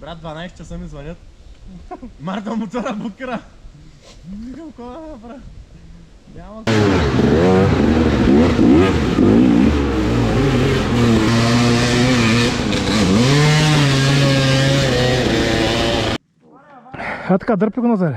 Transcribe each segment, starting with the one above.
Брат, 12 часа ми звънят. Марта мотора букера. Викам, кой да направя? Няма. А така, дърпи го назад.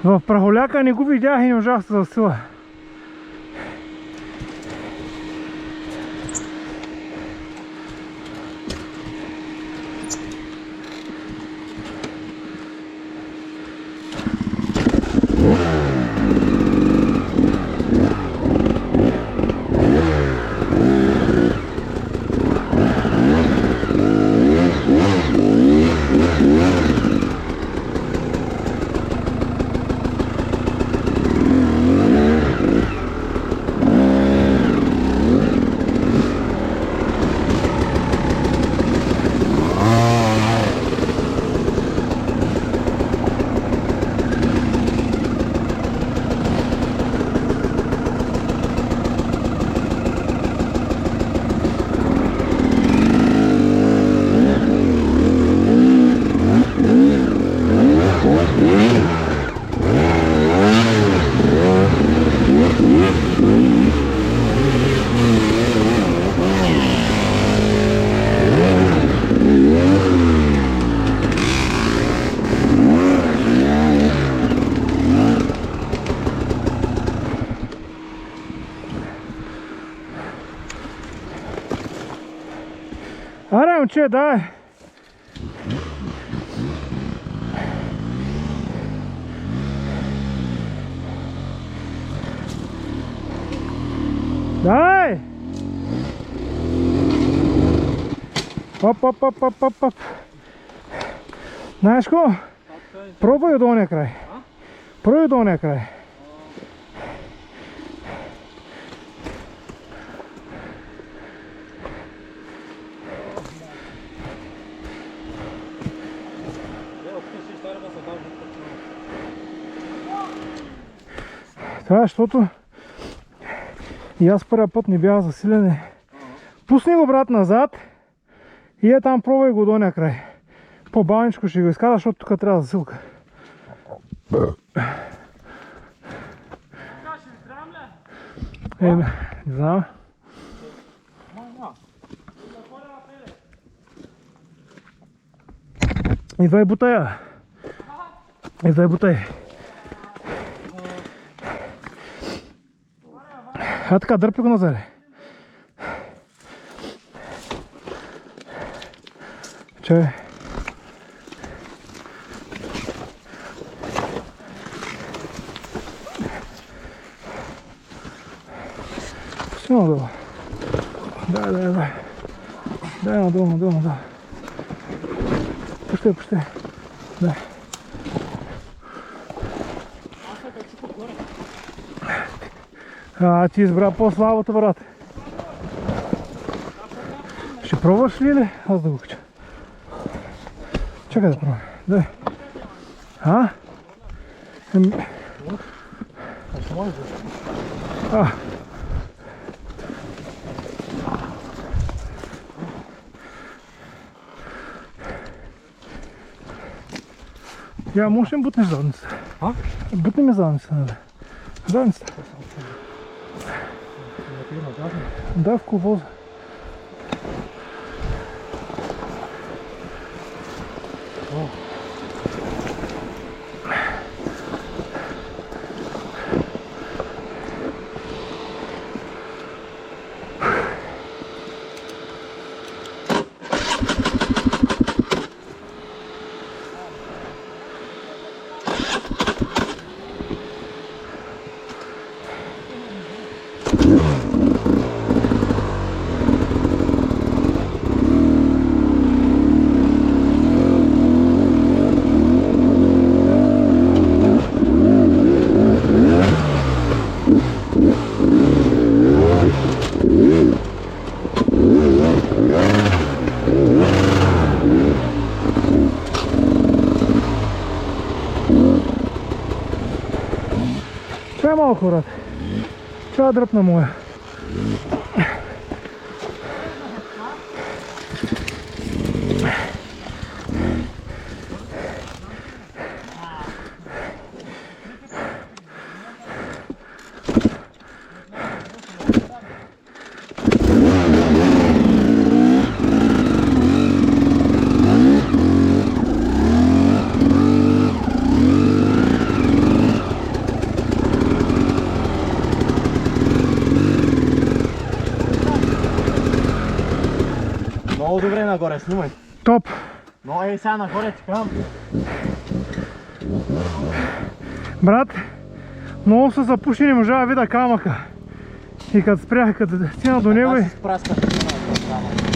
В прахоляка не го видях и не можах да се засила. Аре, момче, дай! Дай! Оп. Знаеш ко? Пробвай от ония край. Пробвай от ония край. Това е, защото и аз първия път не бях засилен. Пусни го, брат, назад и е там, пробвай го до ония край. По-бавничко ще го изкара, защото тук трябва засилка. Не знам. Идвай бутая. Идвай бутай. А така, дърпи го назад. Чай. Пусти надолу. Дай. Дай надолу. Пусти. Дай. Ти избра по-слабото, брат. Ще пробваш ли или? Аз да го кача. Чакай да пробвам. Дай. Я, можеш ли ми бутнеш задницата? Бутни ми задницата. Задницата. Да, в ковоза. Чай малко, брат. Чай дръпна моя. добре нагоре, снимай. Топ. Но ей сега нагоре ти казвам. Брат, много са запушени, не можа да видя камъка. И като спрях, като стигна до него и... Аз спрасках на камък.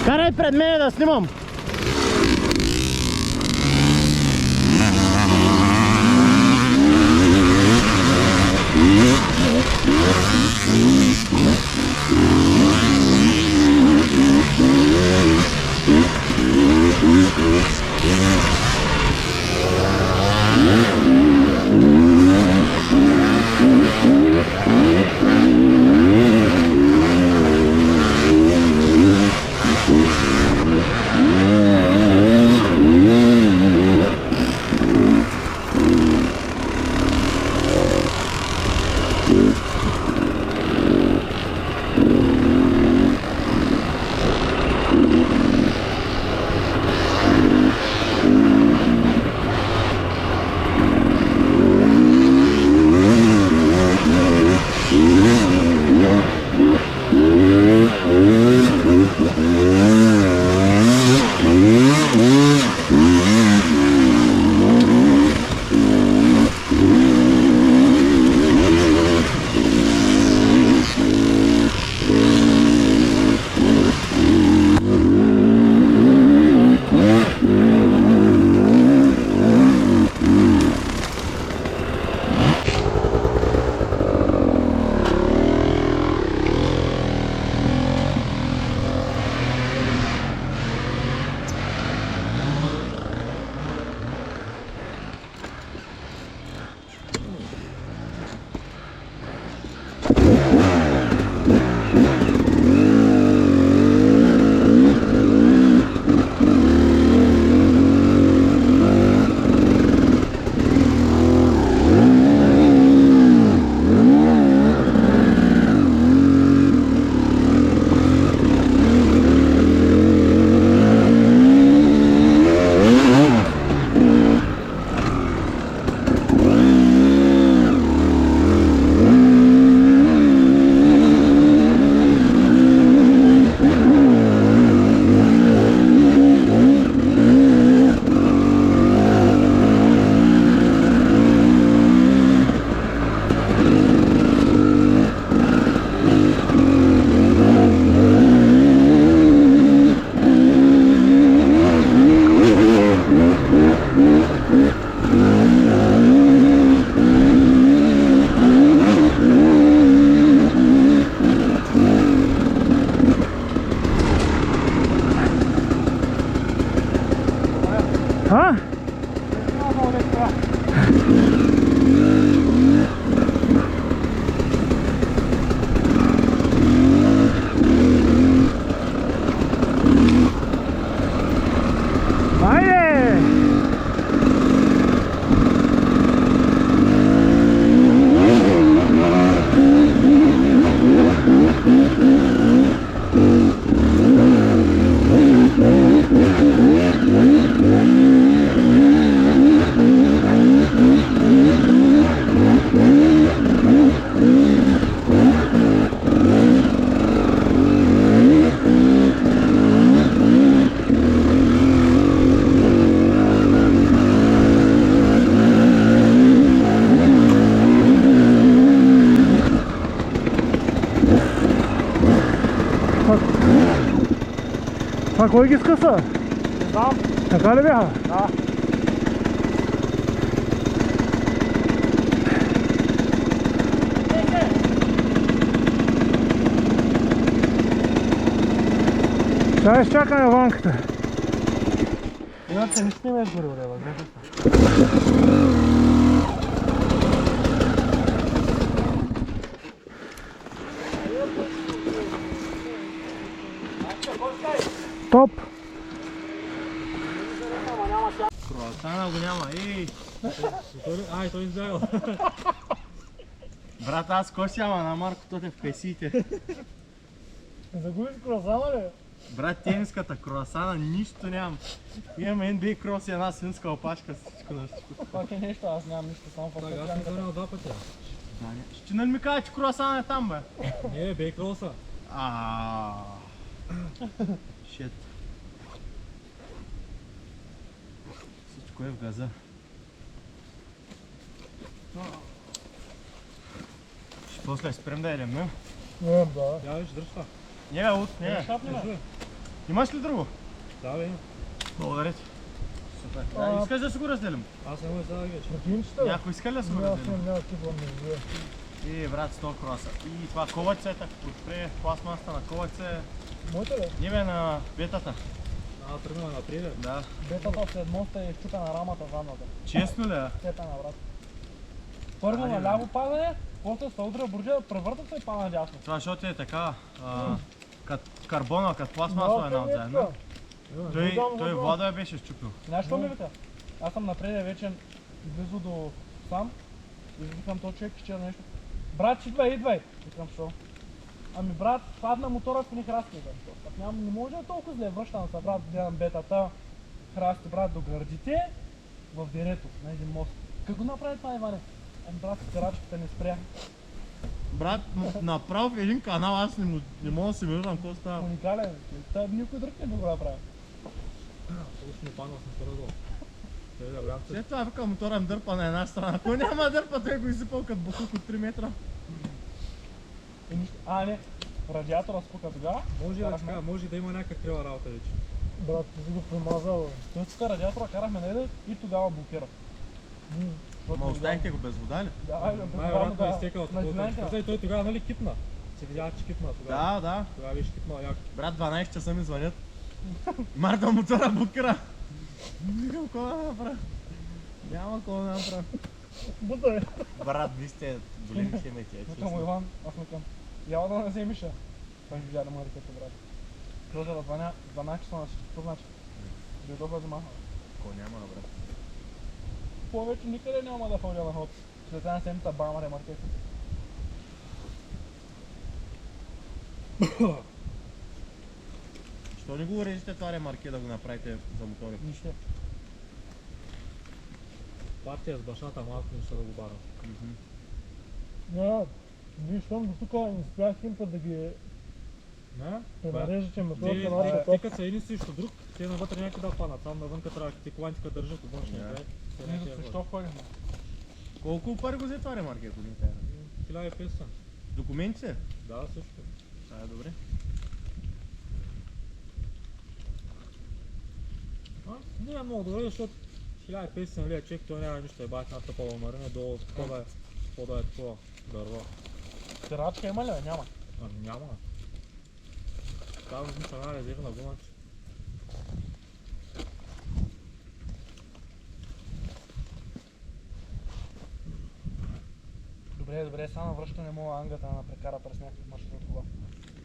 Карай пред мене да снимам! А? Айде! Това кой ги скъса? Не знам. Така ли бяха? Да. Сега изчакаме ванката. Иначе не снимеш горе, гледай. Топ! Круасана го няма, ей! Ай, той издайл. Брат, аз кой си ама на Марко Тотев в песите? Загубиш круасана ли? Брат, тениската круасана, нищо нямам. Имам NBA крос и една свинска опашка, всичко на всичко. Пак е нещо, аз нямам нищо, само Така, аз съм гонял два пътя. Ще нали ми кажа, че круасана е там, бе? Не, бейкроса. Шет. Всичко е в газа. Ще после спрем да едем, не? Не, да. Я виж, дръж това. Не, бе, от, не. Държи. Имаш ли друго? Да, бе. Благодаря ти. Супер. Да, искаш да си го разделим? Аз не мога сега да ги вече. Кинчета? Някой иска ли да си го разделим? Няма типа между. Брат, 100 круаса. И това коваче, така отпре пластмасата на коваче. Моите ли? Не бе, на бетата. Тръгна напред. Да. Бетата след моста е изчупена рамата задната. Честно ли? Тета на брат. Първо на ляво падане, после се удря бурджия, превърта се и пада надясно. Това защото е така, като карбона, като пластмасова една от заедно. Той вода я беше щупил. Знаеш що ми вика? Аз съм напред вече близо до сам и викам то човек, че нещо. Брат, идвай! Викам що? Ами брат, падна мотора в ни храсти. Не може да толкова зле, връщам се брат, гледам бетата, храсти брат до гърдите в дерето на един мост. Как го направи това, Иване? Ами брат, карачката не спря. Брат, направо в един канал, аз не мога да си виждам какво става. Уникален, никой друг не би го направил. Уж ми паднал съм се раздал. Той да брат. След това вика мотора ми дърпа на една страна. Ако няма да дърпа, той го изсипал като бухук от 3 метра. Не, радиатора спука тогава. Може да така, може да има някаква крива работа вече. Брат, ти си го примазал. Той тук радиатора карахме на един и тогава блокира. Ма оставихте го без вода ли? Да, Най-вероятно е изтекал от на такова. динамика. Той тогава нали кипна? Се видя, че кипна тогава. Да. Тогава беше кипнал яко. Брат, 12 часа ми звънят. Марта мотора блокира. Викам, какво да направя? Няма какво да направя. Бута е. Брат, ви сте големи хемети, Викам му Иван, аз му към. Яла да не вземиш я. Той видя да му ръката, брат. Продължа да звъня 12 часа на всичко, какво значи? Дойдох да взема. Какво няма, брат? Повече никъде няма да ходя на ход. След една седмица бама ремаркет. Що не го урежете това ремарке да го направите за мотори? Нищо. Партия с башата малко не ще да го барам. Виж, щом до тук не успях един път да ги Не? пренарежете моторът Те, на нашия те топ. като са един срещу друг, те навътре някъде да паднат. Там навънка трябва ти колантика държат от външния Да. край. Ние защо ходихме? Колко пари го взе това ремарке, ако не тая? 1500. Документи се? Да, също. Това е добре. Не е много добре, защото 1500 лева човек, той няма нищо, е бах на тъпава марина, долу какво да е такова дърво. Тирачка има ли? Няма. Ами няма. Там измисля една резервна гума, че Добре, сега на връщане мога ангата да прекара през някакъв маршрут кола.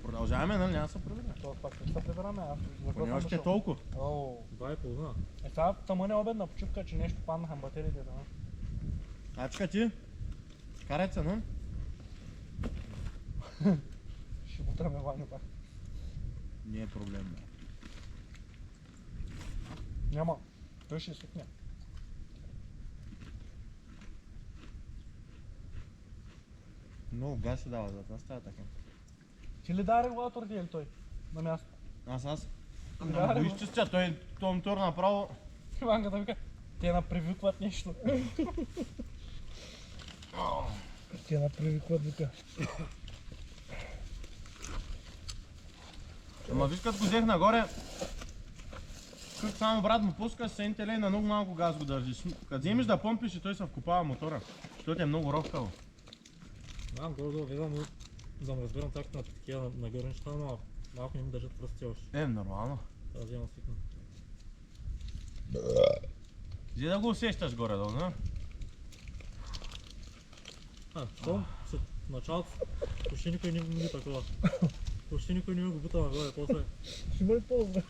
Продължаваме, нали? Няма да се проверя. То пак ще се прибираме, аз за какво Поне съм още дошъл? толкова. Оу. 2,5. Сега тъмън е обедна почивка, че нещо паднаха батериите да. Ачка ти, карай се, но? Ще бутаме Ваню пак. Не е проблем, бе. Няма. Той ще сукне. Много газ се дава, за това става така. Ти ли даде регулаторите или той? На място. Аз. Да, Да, бе, го изчистя, той мотор направо. Иванката вика, те напривикват нещо. Те напривикват, вика. Ама виж като го взех нагоре, като само брат му пуска, сените лей на много малко газ го държиш. Като вземеш да помпиш и той се вкопава мотора, защото е много ровкаво. Знам, горе-долу видам, но да ме разбирам так на такива нагоре неща, но малко не ми държат пръсти още. Нормално. Трябва да взема свикна. Взе да го усещаш горе-долу, не? Щом в началото почти никой не ми такова. Почти никой не ми го бута нагоре, после ще бъде по-добре.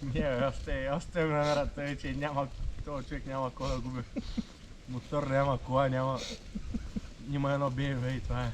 Не, още ме намерят, тъй, че няма, този човек няма кой да губи. Мотор няма, кола няма. Има едно BMW и това е.